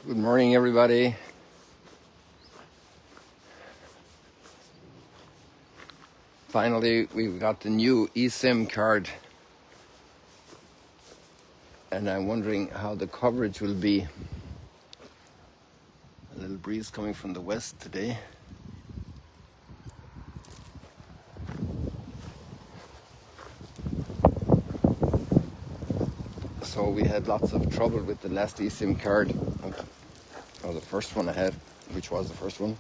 Good morning, everybody. Finally, we've got the new eSIM card, and I'm wondering how the coverage will be. A little breeze coming from the west today. So we had lots of trouble with the last eSIM card, or the first one I had, which was the first one.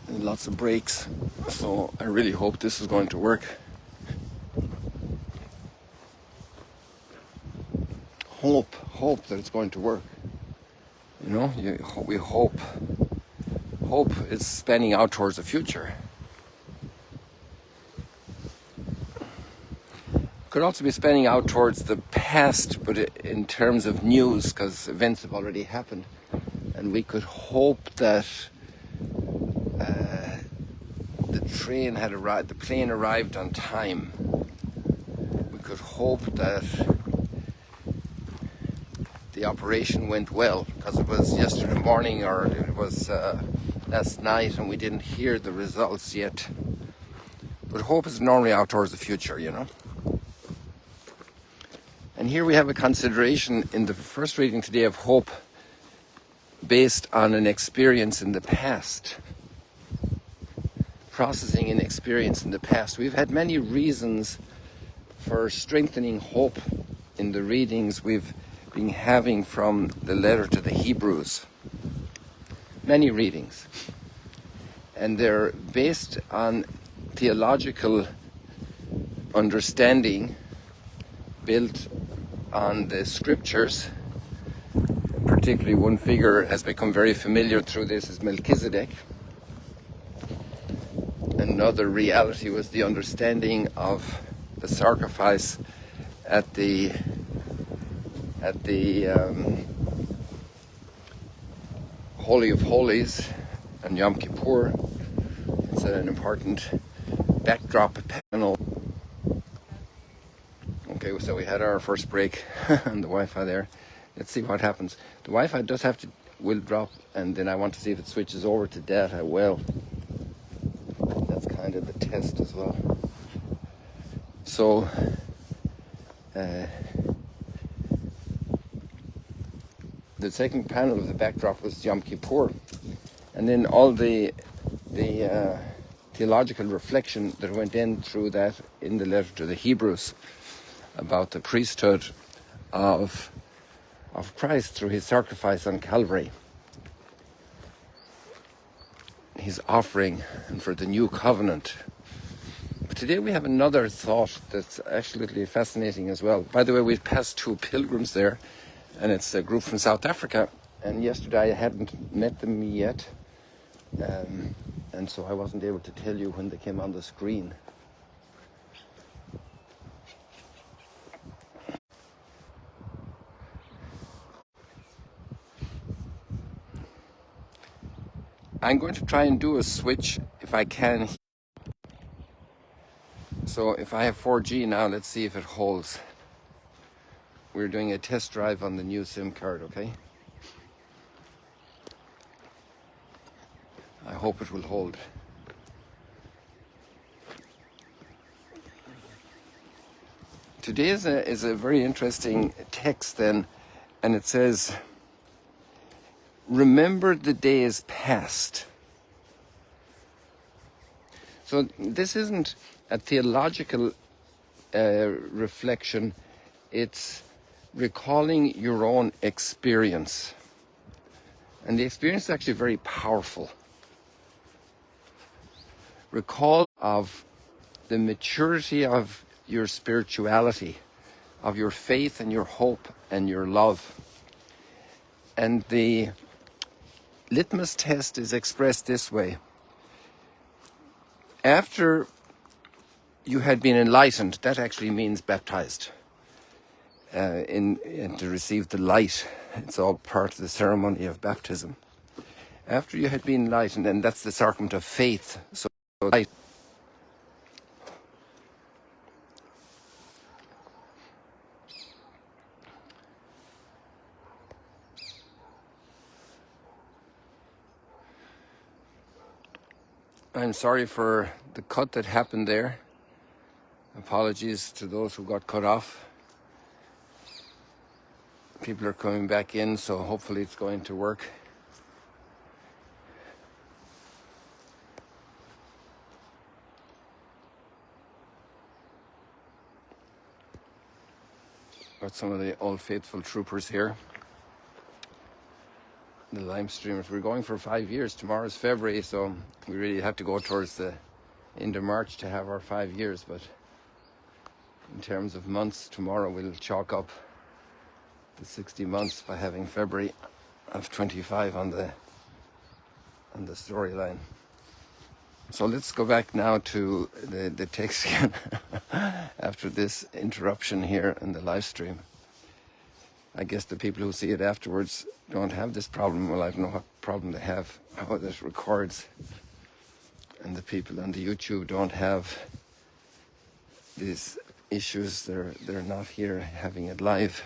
And lots of breaks, so I really hope this is going to work. Hope that it's going to work. You know, we hope. Hope is spanning out towards the future. Could also be spanning out towards the past, but in terms of news, because events have already happened, and we could hope that the plane arrived on time. We could hope that the operation went well, because it was yesterday morning or it was last night, and we didn't hear the results yet. But hope is normally out towards the future, you know. And here we have a consideration in the first reading today of hope based on an experience in the past. Processing an experience in the past. We've had many reasons for strengthening hope in the readings we've been having from the letter to the Hebrews. Many readings. And they're based on theological understanding built on the scriptures. Particularly one figure has become very familiar through this is Melchizedek. Another reality was the understanding of the sacrifice at the Holy of Holies and Yom Kippur. It's an important backdrop panel. Okay, so we had our first break on the Wi-Fi there. Let's see what happens. The Wi-Fi will drop, and then I want to see if it switches over to data well. That's kind of the test as well. So, the second panel of the backdrop was Yom Kippur, and then all the theological reflection that went in through that in the letter to the Hebrews about the priesthood of Christ through his sacrifice on Calvary, his offering, and for the new covenant. But today we have another thought that's absolutely fascinating as well. By the way, we've passed two pilgrims there, and it's a group from South Africa, and yesterday I hadn't met them yet, and so I wasn't able to tell you when they came on the screen. I'm going to try and do a switch if I can. So if I have 4G now, let's see if it holds. We're doing a test drive on the new SIM card, okay? I hope it will hold. Today is a very interesting text then, and it says, remember the days past. So this isn't a theological reflection, it's recalling your own experience. And the experience is actually very powerful. Recall of the maturity of your spirituality, of your faith and your hope and your love. And the litmus test is expressed this way. After you had been enlightened, that actually means baptized, to receive the light. It's all part of the ceremony of baptism. After you had been enlightened, and that's the sacrament of faith. So light. I'm sorry for the cut that happened there. Apologies to those who got cut off. People are coming back in, so hopefully it's going to work. Got some of the old faithful troopers here. The live streamers. We're going for 5 years. Tomorrow's February, so we really have to go towards the end of March to have our 5 years. But in terms of months, tomorrow we'll chalk up the 60 months by having February of 25 on the storyline. So let's go back now to the text again after this interruption here in the live stream. I guess the people who see it afterwards don't have this problem. Well, I don't know what problem they have, how it records. And the people on the YouTube don't have these issues. They're not here having it live.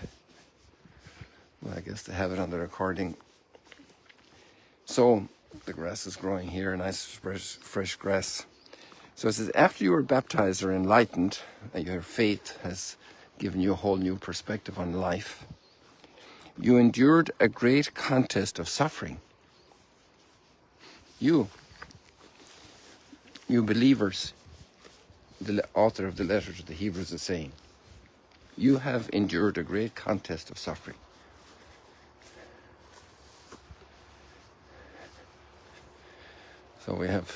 Well, I guess they have it on the recording. So the grass is growing here, nice fresh grass. So it says, after you were baptized or enlightened, your faith has given you a whole new perspective on life. You endured a great contest of suffering. You believers, the author of the letter to the Hebrews is saying, you have endured a great contest of suffering. So we have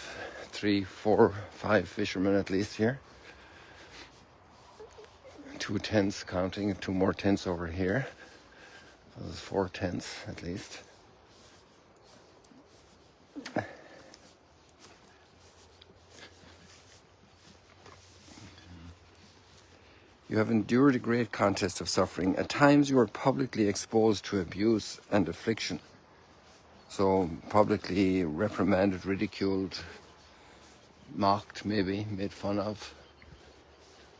3, 4, 5 fishermen at least here. 2 tents counting, 2 more tents over here. So there's 4 tents at least. You have endured a great contest of suffering. At times you were publicly exposed to abuse and affliction. So publicly reprimanded, ridiculed, mocked maybe, made fun of.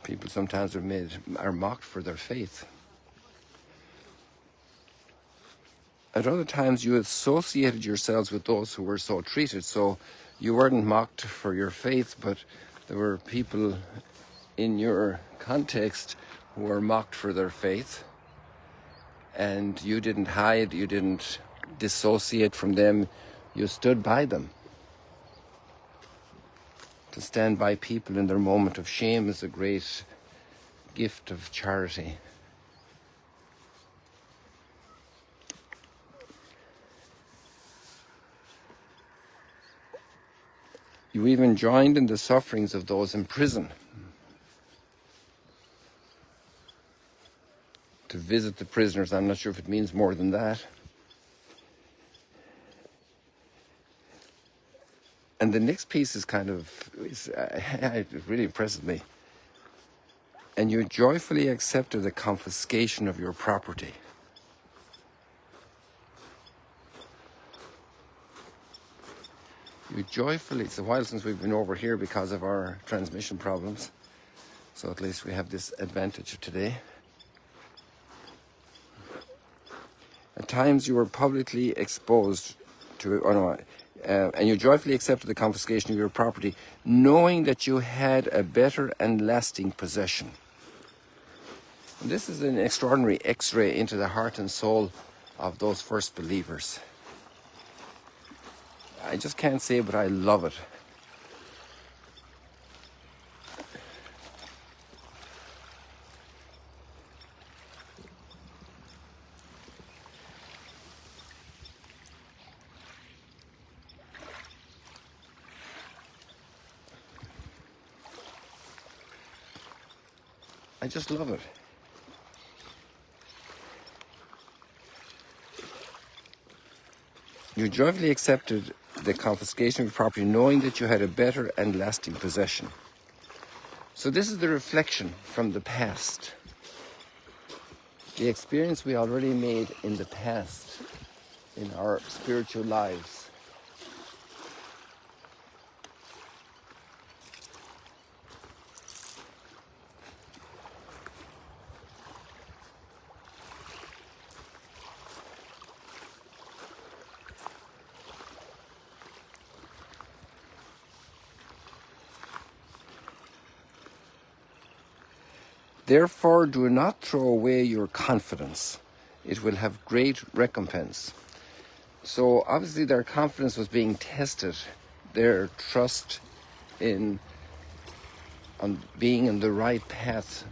People sometimes are mocked for their faith. At other times you associated yourselves with those who were so treated. So you weren't mocked for your faith, but there were people in your context who were mocked for their faith. And you didn't hide, you didn't dissociate from them, you stood by them. To stand by people in their moment of shame is a great gift of charity. You even joined in the sufferings of those in prison. To visit the prisoners, I'm not sure if it means more than that. And the next piece is it really impresses me. And you joyfully accepted the confiscation of your property. You joyfully, it's a while since we've been over here because of our transmission problems. So at least we have this advantage of today. At times you were publicly exposed to, and you joyfully accepted the confiscation of your property, knowing that you had a better and lasting possession. And this is an extraordinary X-ray into the heart and soul of those first believers. I just can't say it, but I love it. I just love it. You joyfully accepted the confiscation of your property, knowing that you had a better and lasting possession. So this is the reflection from the past. The experience we already made in the past, in our spiritual lives. Therefore, do not throw away your confidence. It will have great recompense. So obviously their confidence was being tested. Their trust on being in the right path.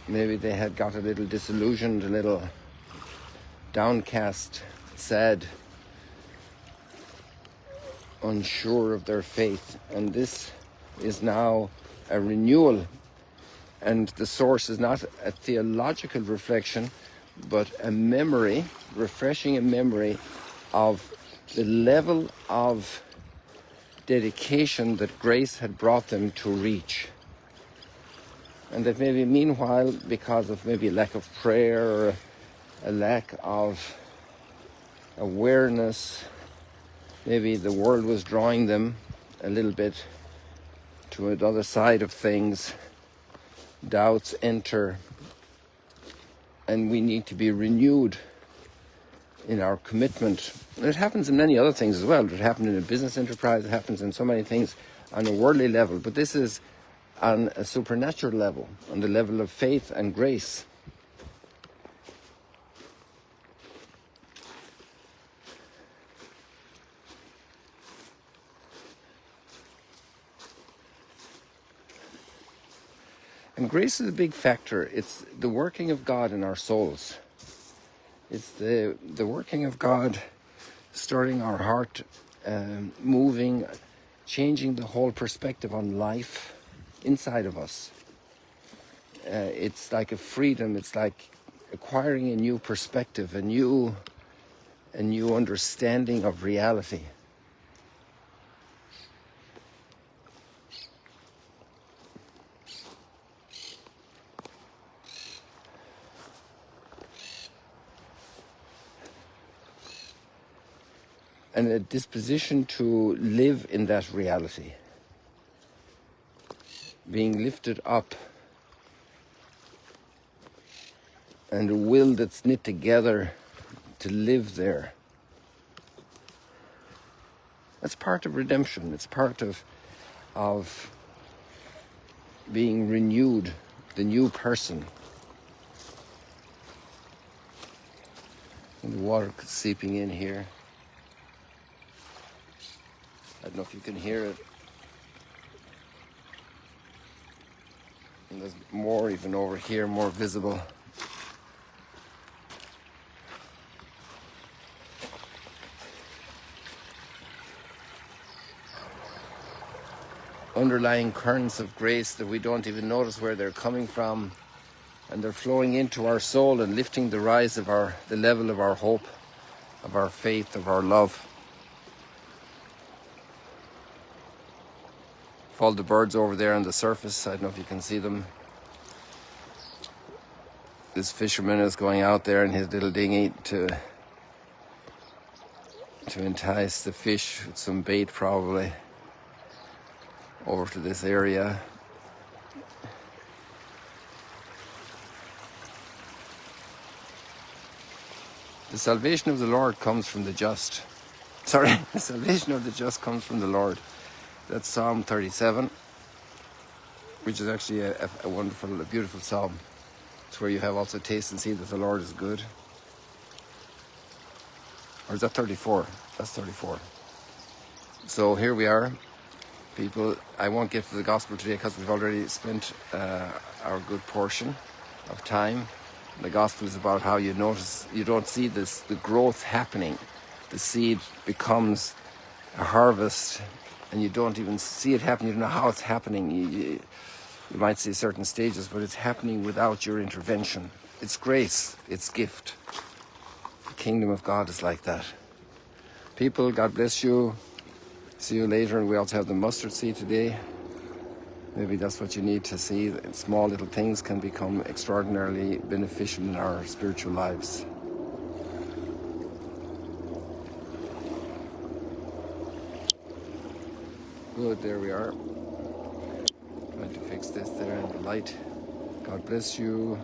Maybe they had got a little disillusioned, a little downcast, sad, unsure of their faith. And this is now a renewal. And the source is not a theological reflection, but a memory, refreshing a memory of the level of dedication that grace had brought them to reach. And that maybe meanwhile, because of maybe a lack of prayer or a lack of awareness, maybe the world was drawing them a little bit to another side of things. Doubts enter, and we need to be renewed in our commitment. And it happens in many other things as well. It happens in a business enterprise, it happens in so many things on a worldly level, but this is on a supernatural level, on the level of faith and grace. And grace is a big factor. It's the working of God in our souls. It's the working of God stirring our heart, moving, changing the whole perspective on life inside of us. It's like a freedom. It's like acquiring a new perspective, a new understanding of reality. And a disposition to live in that reality. Being lifted up. And a will that's knit together to live there. That's part of redemption. It's part of being renewed, the new person. And the water seeping in here. I don't know if you can hear it. And there's more even over here, more visible. Underlying currents of grace that we don't even notice where they're coming from, and they're flowing into our soul and lifting the rise of the level of our hope, of our faith, of our love. All the birds over there on the surface, I don't know if you can see them. This fisherman is going out there in his little dinghy to entice the fish with some bait, probably, over to this area. The salvation of the Lord comes from the just. The salvation of the just comes from the Lord. That's Psalm 37, which is actually a wonderful, a beautiful psalm. It's where you have also taste and see that the Lord is good. Or is that 34? That's 34. So here we are, people. I won't get to the gospel today because we've already spent our good portion of time. The gospel is about how you don't see the growth happening. The seed becomes a harvest, and you don't even see it happen. You don't know how it's happening. You might see certain stages, but it's happening without your intervention. It's grace. It's gift. The kingdom of God is like that. People, God bless you. See you later. And we also have the mustard seed today. Maybe that's what you need to see. Small little things can become extraordinarily beneficial in our spiritual lives. Good, there we are. Trying to fix this there and the light. God bless you.